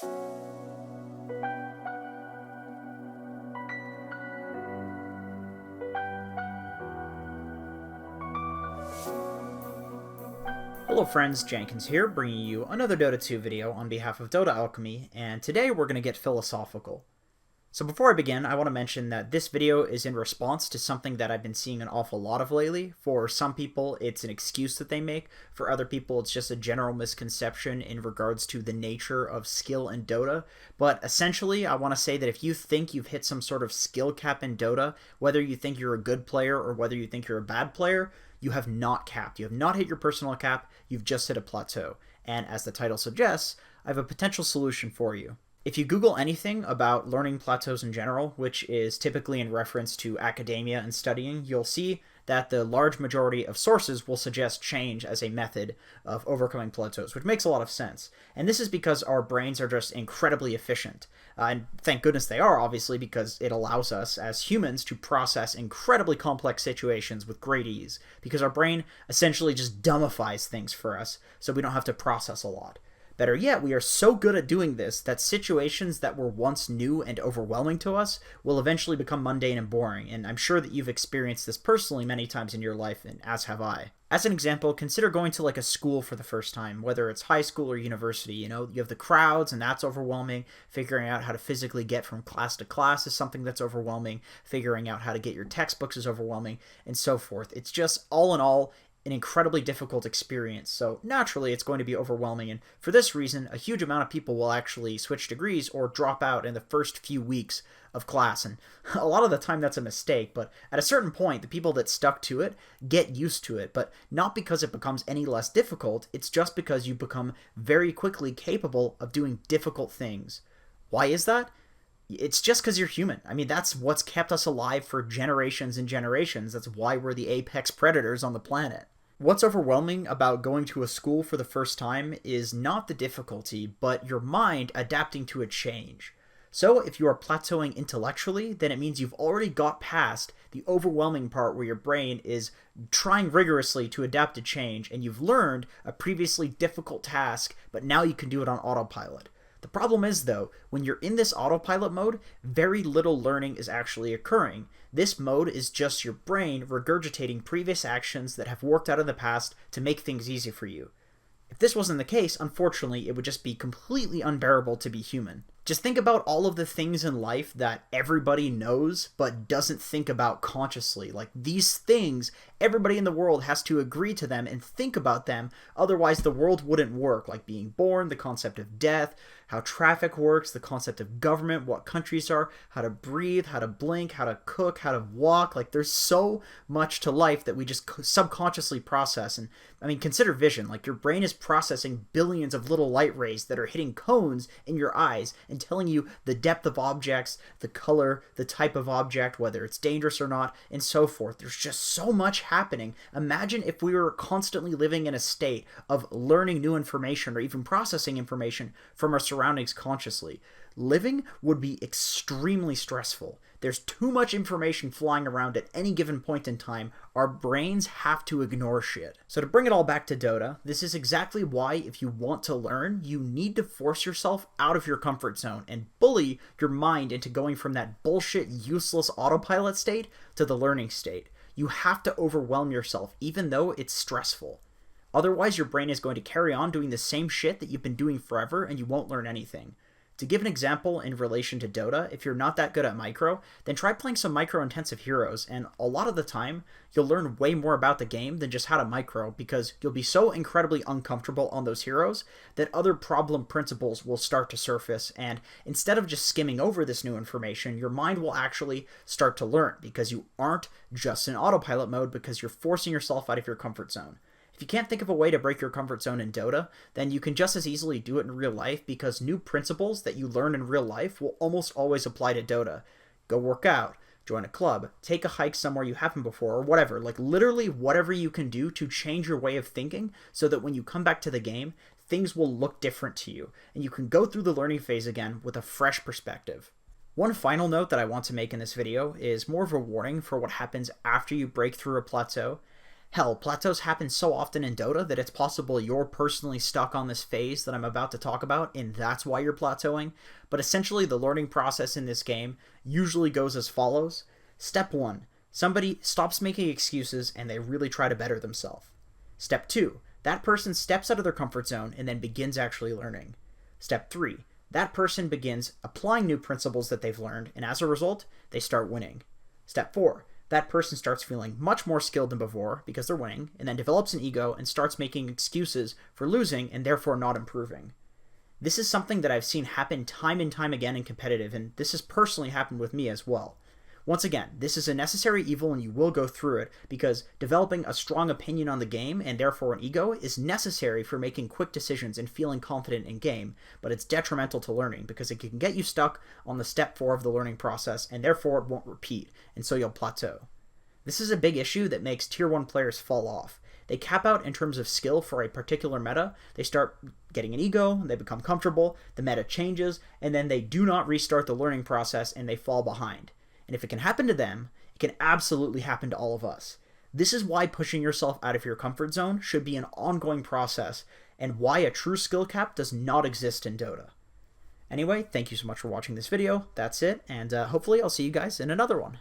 Hello friends, Jenkins here, bringing you another Dota 2 video on behalf of Dota Alchemy, and today we're going to get philosophical. So before I begin, I want to mention that this video is in response to something that I've been seeing an awful lot of lately. For some people, it's an excuse that they make. For other people, it's just a general misconception in regards to the nature of skill in Dota. But essentially, I want to say that if you think you've hit some sort of skill cap in Dota, whether you think you're a good player or whether you think you're a bad player, you have not capped. You have not hit your personal cap, you've just hit a plateau. And as the title suggests, I have a potential solution for you. If you Google anything about learning plateaus in general, which is typically in reference to academia and studying, you'll see that the large majority of sources will suggest change as a method of overcoming plateaus, which makes a lot of sense. And this is because our brains are just incredibly efficient. And thank goodness they are, obviously, because it allows us as humans to process incredibly complex situations with great ease, because our brain essentially just dumbifies things for us, so we don't have to process a lot. Better yet, we are so good at doing this that situations that were once new and overwhelming to us will eventually become mundane and boring, and I'm sure that you've experienced this personally many times in your life, and as have I. As an example, consider going to like a school for the first time, whether it's high school or university. You have the crowds, and that's overwhelming. Figuring out how to physically get from class to class is something that's overwhelming. Figuring out how to get your textbooks is overwhelming, and so forth. It's just, all in all, an incredibly difficult experience, so naturally it's going to be overwhelming, and for this reason, a huge amount of people will actually switch degrees or drop out in the first few weeks of class, and a lot of the time that's a mistake, but at a certain point, the people that stuck to it get used to it, but not because it becomes any less difficult, it's just because you become very quickly capable of doing difficult things. Why is that? It's just because you're human. I mean, that's what's kept us alive for generations and generations. That's why we're the apex predators on the planet. What's overwhelming about going to a school for the first time is not the difficulty, but your mind adapting to a change. So if you are plateauing intellectually, then it means you've already got past the overwhelming part where your brain is trying rigorously to adapt to change, and you've learned a previously difficult task, but now you can do it on autopilot. The problem is, though, when you're in this autopilot mode, very little learning is actually occurring. This mode is just your brain regurgitating previous actions that have worked out in the past to make things easy for you. If this wasn't the case, unfortunately, it would just be completely unbearable to be human. Just think about all of the things in life that everybody knows but doesn't think about consciously. Like, these things, everybody in the world has to agree to them and think about them, otherwise the world wouldn't work. Like being born, the concept of death, how traffic works, the concept of government, what countries are, how to breathe, how to blink, how to cook, how to walk. Like, there's so much to life that we just subconsciously process. And I mean, consider vision. Like, your brain is processing billions of little light rays that are hitting cones in your eyes and telling you the depth of objects, the color, the type of object, whether it's dangerous or not, and so forth. There's just so much happening. Imagine if we were constantly living in a state of learning new information or even processing information from our surroundings consciously. Living would be extremely stressful. There's too much information flying around at any given point in time. Our brains have to ignore shit. So to bring it all back to Dota, this is exactly why if you want to learn, you need to force yourself out of your comfort zone and bully your mind into going from that bullshit, useless autopilot state to the learning state. You have to overwhelm yourself, even though it's stressful. Otherwise, your brain is going to carry on doing the same shit that you've been doing forever and you won't learn anything. To give an example in relation to Dota, if you're not that good at micro, then try playing some micro-intensive heroes, and a lot of the time, you'll learn way more about the game than just how to micro, because you'll be so incredibly uncomfortable on those heroes that other problem principles will start to surface, and instead of just skimming over this new information, your mind will actually start to learn, because you aren't just in autopilot mode, because you're forcing yourself out of your comfort zone. If you can't think of a way to break your comfort zone in Dota, then you can just as easily do it in real life, because new principles that you learn in real life will almost always apply to Dota. Go work out, join a club, take a hike somewhere you haven't before, or whatever. Like, literally whatever you can do to change your way of thinking so that when you come back to the game, things will look different to you, and you can go through the learning phase again with a fresh perspective. One final note that I want to make in this video is more of a warning for what happens after you break through a plateau. Hell, plateaus happen so often in Dota that it's possible you're personally stuck on this phase that I'm about to talk about, and that's why you're plateauing. But essentially, the learning process in this game usually goes as follows. Step 1. Somebody stops making excuses and they really try to better themselves. Step 2. That person steps out of their comfort zone and then begins actually learning. Step 3. That person begins applying new principles that they've learned, and as a result, they start winning. Step 4. That person starts feeling much more skilled than before because they're winning, and then develops an ego and starts making excuses for losing and therefore not improving. This is something that I've seen happen time and time again in competitive, and this has personally happened with me as well. Once again, this is a necessary evil and you will go through it because developing a strong opinion on the game and therefore an ego is necessary for making quick decisions and feeling confident in game, but it's detrimental to learning because it can get you stuck on the step 4 of the learning process and therefore it won't repeat, and so you'll plateau. This is a big issue that makes tier 1 players fall off. They cap out in terms of skill for a particular meta, they start getting an ego, they become comfortable, the meta changes, and then they do not restart the learning process and they fall behind. And if it can happen to them, it can absolutely happen to all of us. This is why pushing yourself out of your comfort zone should be an ongoing process, and why a true skill cap does not exist in Dota. Anyway, thank you so much for watching this video. That's it, and hopefully I'll see you guys in another one.